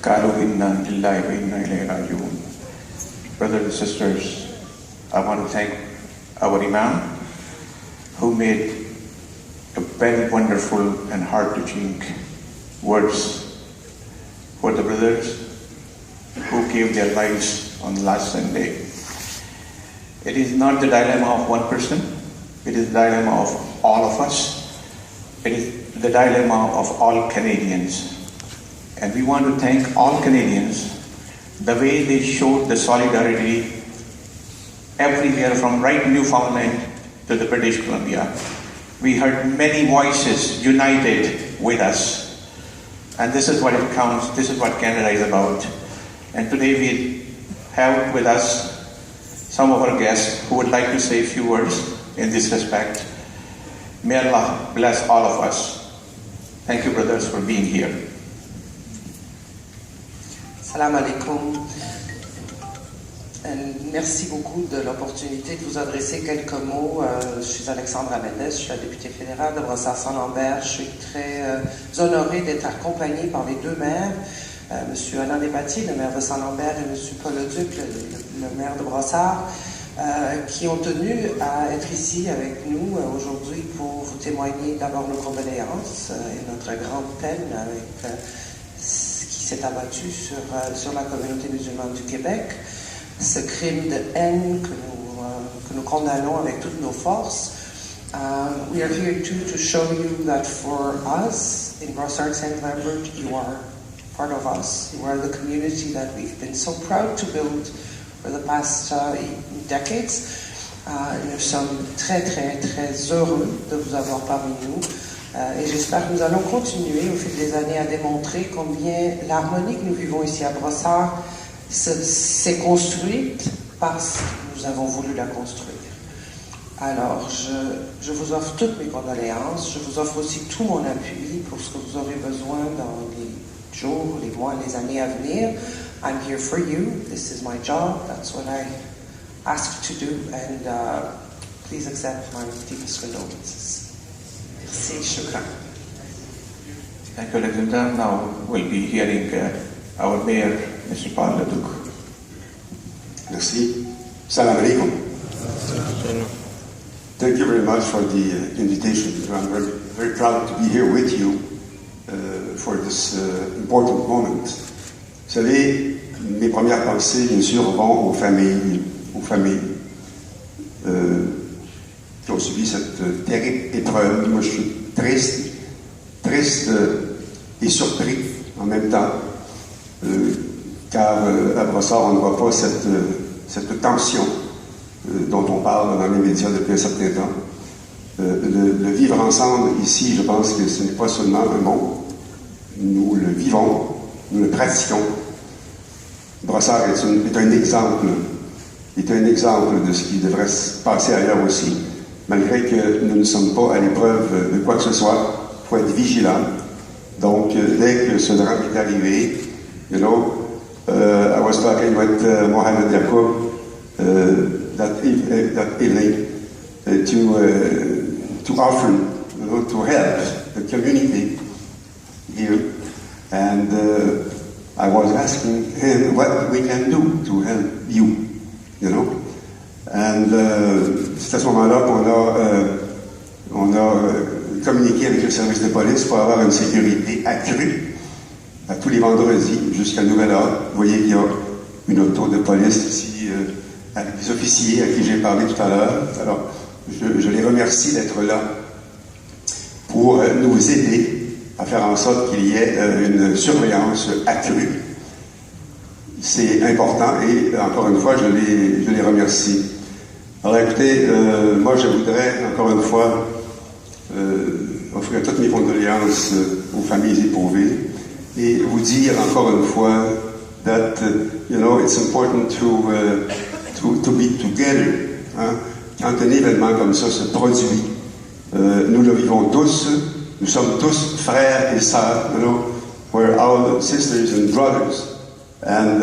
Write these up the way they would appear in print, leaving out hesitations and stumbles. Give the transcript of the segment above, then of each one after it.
Qalu inna lillahi wa inna ilayhi raji'un. Brothers and sisters, I want to thank our Imam who made a very wonderful and heart-touching words for the brothers who gave their lives on last Sunday. It is not the dilemma of one person, it is the dilemma of all of us. It is the dilemma of all Canadians. And we want to thank all Canadians the way they showed the solidarity everywhere from right Newfoundland to the British Columbia. We heard many voices united with us. And this is what it counts, this is what Canada is about. And today we have with us some of our guests who would like to say a few words in this respect. May Allah bless all of us. Thank you, brothers, for being here. Salam alaikum. Merci beaucoup de l'opportunité de vous adresser quelques mots. Je suis Alexandra Mendes, je suis la députée fédérale de Brossard-Saint-Lambert. Je suis très honorée d'être accompagnée par les deux maires, M. Alain Despatie, le maire de Saint-Lambert, et M. Paul Leduc, le maire de Brossard, qui ont tenu à être ici avec nous aujourd'hui pour vous témoigner d'abord nos condoléances et notre grande peine avec ce qui s'est abattu sur la communauté musulmane du Québec, ce crime de haine que nous condamnons avec toutes nos forces. We are here to show you that for us in Brossard-Saint-Lambert, you are part of us. You are the community that we've been so proud to build for the past decades. Nous sommes très, très, très heureux de vous avoir parmi nous. Et j'espère que nous allons continuer au fil des années à démontrer combien l'harmonie que nous vivons ici à Brossard s'est construite parce que nous avons voulu la construire. Alors, je vous offre toutes mes condoléances. Je vous offre aussi tout mon appui pour ce que vous aurez besoin dans les jours, les mois, les années à venir. I'm here for you. This is my job. That's what I asked to do. And please accept my deepest condolences. Merci, shukran. Thank you, Alexander. Now we'll be hearing our mayor, Mr. Paul Leduc. Merci. Salam alaikum. Thank you very much for the invitation. I'm very, very proud to be here with you for this important moment. Vous savez, mes premières pensées, bien sûr, vont aux familles qui ont subi cette terrible épreuve. Moi, je suis triste et surpris en même temps, car à Brossard, on ne voit pas cette tension dont on parle dans les médias depuis un certain temps. Le vivre ensemble ici, je pense que ce n'est pas seulement un mot. Nous le vivons, nous le pratiquons. Brossard est un exemple de ce qui devrait se passer ailleurs aussi. Malgré que nous ne sommes pas à l'épreuve de quoi que ce soit, il faut être vigilant. Donc, dès que ce drame est arrivé, I was talking with Mohamed Yacoub that evening to offer, to help the community here, and I was asking him what we can do to help you, and c'est à ce moment-là qu'on a communiqué avec le service de police pour avoir une sécurité accrue à tous les vendredis jusqu'à nouvel ordre. Vous voyez qu'il y a une auto de police ici avec des officiers à qui j'ai parlé tout à l'heure. Alors, je les remercie d'être là pour nous aider à faire en sorte qu'il y ait une surveillance accrue. C'est important et, encore une fois, je les remercie. Alors, écoutez, moi, je voudrais, encore une fois, offrir toutes mes condoléances aux familles éprouvées et vous dire, encore une fois, that, it's important to be together. Hein? Quand un événement comme ça se produit, nous le vivons tous, nous sommes tous frères et sœurs, we're all sisters and brothers. And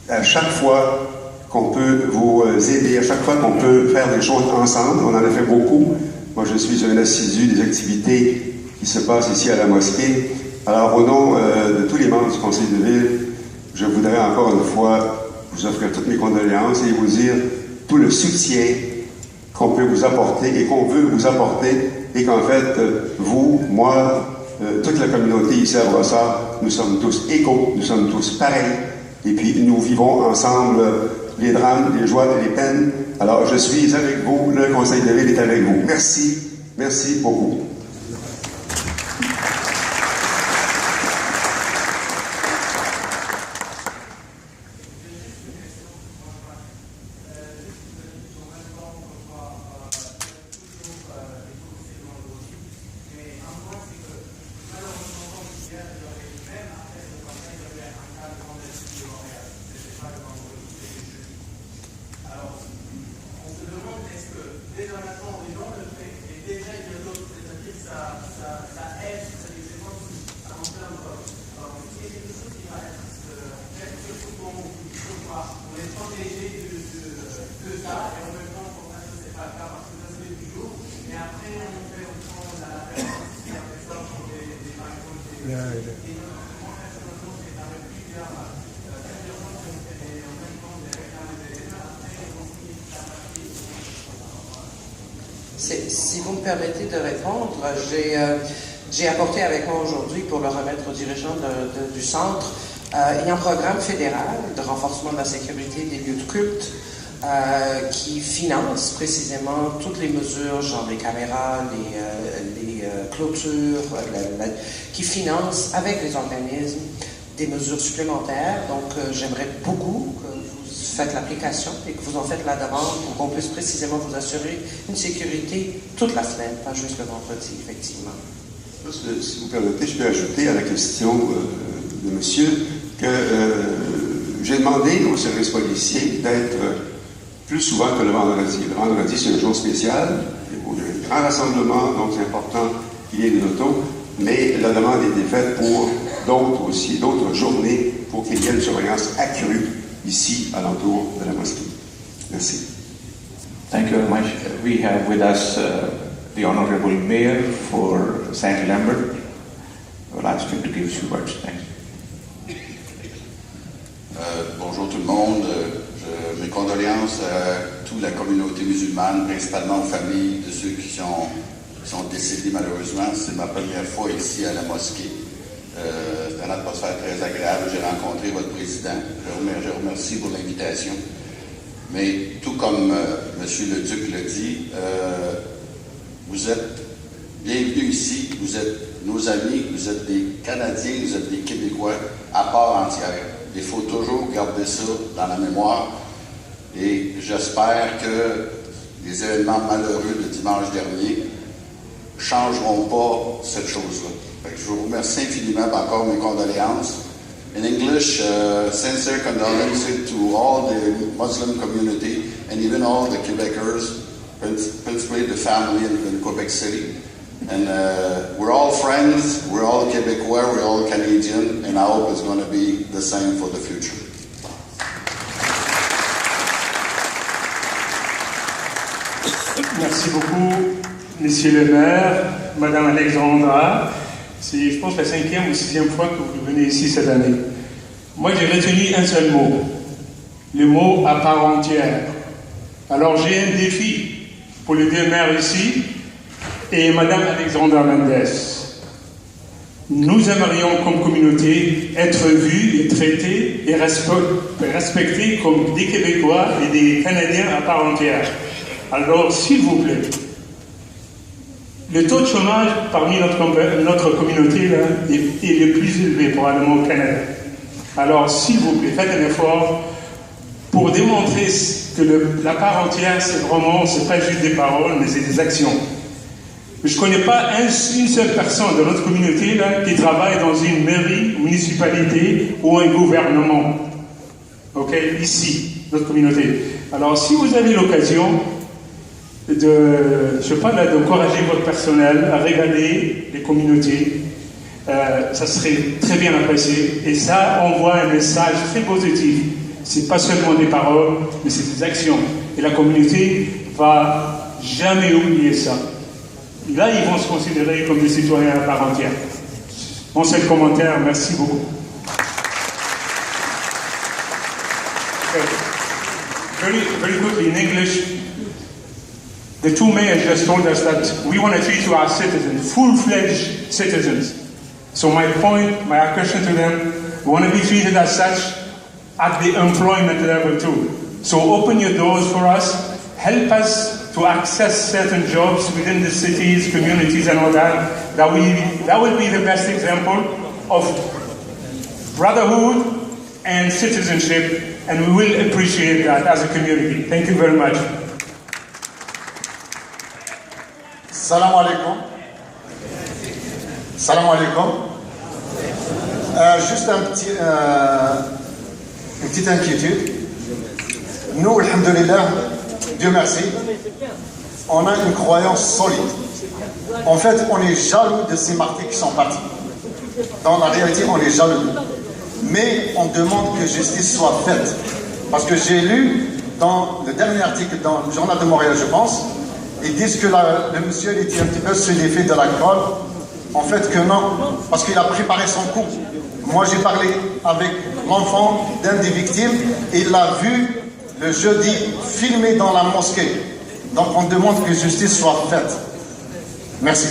à chaque fois qu'on peut vous aider, à chaque fois qu'on peut faire des choses ensemble, on en a fait beaucoup. Moi, je suis un assidu des activités qui se passent ici à la mosquée. Alors, au nom de tous les membres du conseil de ville, je voudrais encore une fois vous offrir toutes mes condoléances et vous dire tout le soutien qu'on peut vous apporter et qu'on veut vous apporter et qu'en fait, vous, moi, toute la communauté ici à Brossard, nous sommes tous égaux, nous sommes tous pareils et puis nous vivons ensemble les drames, les joies et les peines. Alors, je suis avec vous, le conseil de ville est avec vous. Merci, merci beaucoup. Si vous me permettez de répondre, j'ai apporté avec moi aujourd'hui, pour le remettre aux dirigeants du centre, il y a un programme fédéral de renforcement de la sécurité des lieux de culte qui finance précisément toutes les mesures, genre les caméras, les clôtures, qui finance avec les organismes des mesures supplémentaires. Donc, j'aimerais beaucoup que vous faites l'application et que vous en faites la demande pour qu'on puisse précisément vous assurer une sécurité toute la semaine, pas juste le vendredi, effectivement. Si vous permettez, je peux ajouter à la question de monsieur que j'ai demandé aux services policiers d'être plus souvent que le vendredi. Le vendredi, c'est un jour spécial, il y a un grand rassemblement, donc c'est important qu'il y ait des autos, mais la demande a été faite pour d'autres journées, pour qu'il y ait une surveillance accrue ici, alentour de la mosquée. Merci. Thank you very much. We have with us the Honorable Mayor for St. Lambert. I will ask him to give a few words. Thanks. Bonjour tout le monde. Mes condoléances à toute la communauté musulmane, principalement aux familles de ceux qui sont décédés malheureusement. C'est ma première fois ici à la mosquée. C'est une atmosphère très agréable. J'ai rencontré votre président. Je remercie pour l'invitation. Mais tout comme M. le Duc l'a dit, vous êtes bienvenus ici. Vous êtes nos amis, vous êtes des Canadiens, vous êtes des Québécois à part entière. Il faut toujours garder ça dans la mémoire. Et j'espère que les événements malheureux de dimanche dernier ne changeront pas cette chose-là. Je vous remercie infiniment, encore mes condoléances. In English, sincere condolences to all the Muslim community and even all the Quebecers, principally the family in Quebec City. And we're all friends, we're all Québécois, we're all Canadian, and I hope it's going to be the same for the future. Merci beaucoup, Monsieur le maire, Madame Alexandra. C'est, je pense, la 5e ou 6e fois que vous venez ici cette année. Moi, j'ai retenu un seul mot, le mot à part entière. Alors, j'ai un défi pour les deux maires ici et Madame Alexandra Mendes. Nous aimerions, comme communauté, être vus et traités et respectés comme des Québécois et des Canadiens à part entière. Alors, s'il vous plaît, le taux de chômage parmi notre communauté là, est le plus élevé probablement au Canada. Alors, s'il vous plaît, faites un effort pour démontrer que la part entière, c'est pas juste des paroles, mais c'est des actions. Je ne connais pas une seule personne de notre communauté là, qui travaille dans une mairie, une municipalité ou un gouvernement. OK? Ici, notre communauté. Alors, si vous avez l'occasion d'encourager votre personnel à regarder les communautés, ça serait très bien apprécié. Et ça envoie un message très positif. C'est pas seulement des paroles, mais c'est des actions. Et la communauté va jamais oublier ça. Là, ils vont se considérer comme des citoyens à part entière. Bon, c'est le commentaire. Merci beaucoup. very quickly in English, the two mayors just told us that we want to treat you as citizens, full-fledged citizens. So my question to them, we want to be treated as such at the employment level too. So open your doors for us, help us to access certain jobs within the cities, communities and all that. That will be the best example of brotherhood and citizenship, and we will appreciate that as a community. Thank you very much. Salam alaikum. Salam alaikum. Juste une petite inquiétude. Nous, alhamdoulilah, Dieu merci, on a une croyance solide. En fait, on est jaloux de ces martyrs qui sont partis. Dans la réalité, on est jaloux. Mais on demande que justice soit faite. Parce que j'ai lu dans le dernier article dans le Journal de Montréal, je pense, ils disent que le monsieur était un petit peu sous l'effet de l'alcool. En fait, que non, parce qu'il a préparé son coup. Moi, j'ai parlé avec l'enfant d'un des victimes et il l'a vu le jeudi filmé dans la mosquée. Donc, on demande que justice soit faite. Merci.